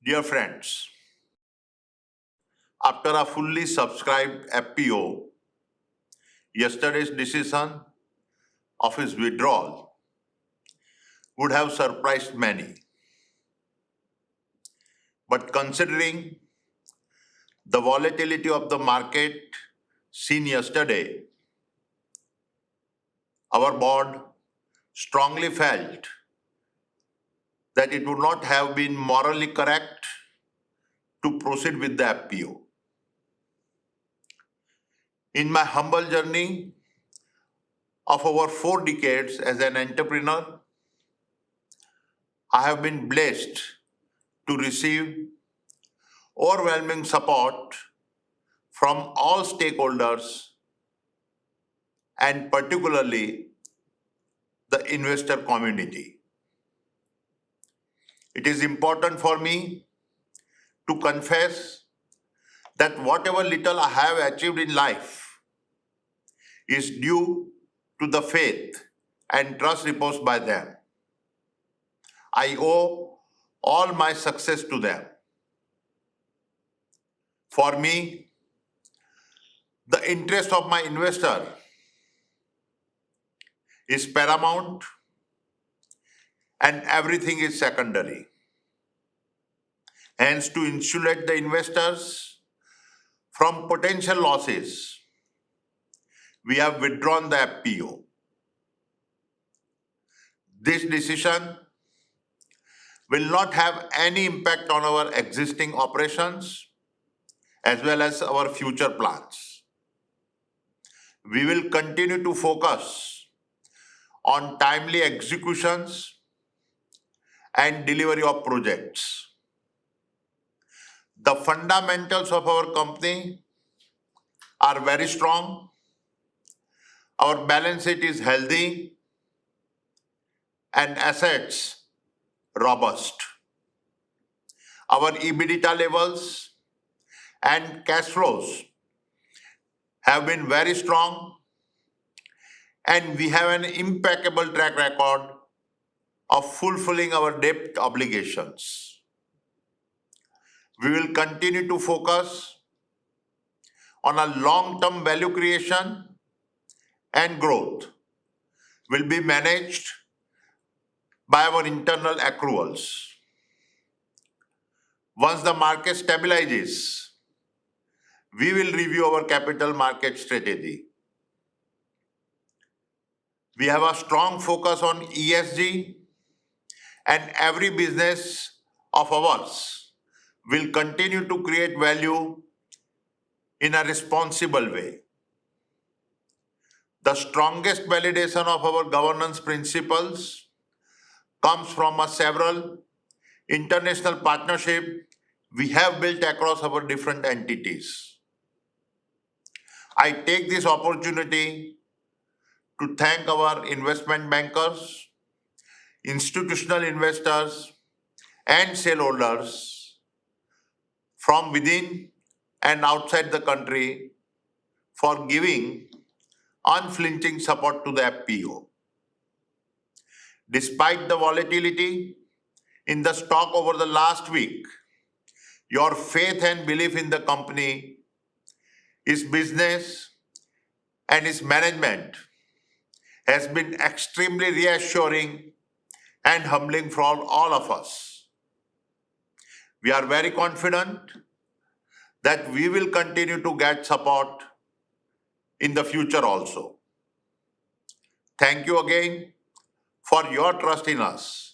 Dear friends, after a fully subscribed FPO, yesterday's decision of his withdrawal would have surprised many. But considering the volatility of the market seen yesterday, our board strongly felt that it would not have been morally correct to proceed with the FPO. In my humble journey of over 4 decades as an entrepreneur, I have been blessed to receive overwhelming support from all stakeholders and particularly the investor community. It is important for me to confess that whatever little I have achieved in life is due to the faith and trust reposed by them. I owe all my success to them. For me, the interest of my investor is paramount and everything is secondary. Hence, to insulate the investors from potential losses, we have withdrawn the FPO. This decision will not have any impact on our existing operations as well as our future plans. We will continue to focus on timely executions and delivery of projects. The fundamentals of our company are very strong. Our balance sheet is healthy and assets robust. Our EBITDA levels and cash flows have been very strong, and we have an impeccable track record of fulfilling our debt obligations. We will continue to focus on a long-term value creation, and growth will be managed by our internal accruals. Once the market stabilizes, we will review our capital market strategy. We have a strong focus on ESG, and every business of ours will continue to create value in a responsible way. The strongest validation of our governance principles comes from several international partnerships we have built across our different entities. I take this opportunity to thank our investment bankers, institutional investors, and shareholders from within and outside the country for giving unflinching support to the FPO. Despite the volatility in the stock over the last week, your faith and belief in the company, its business, and its management has been extremely reassuring and humbling for all of us. We are very confident that we will continue to get support in the future also. Thank you again for your trust in us.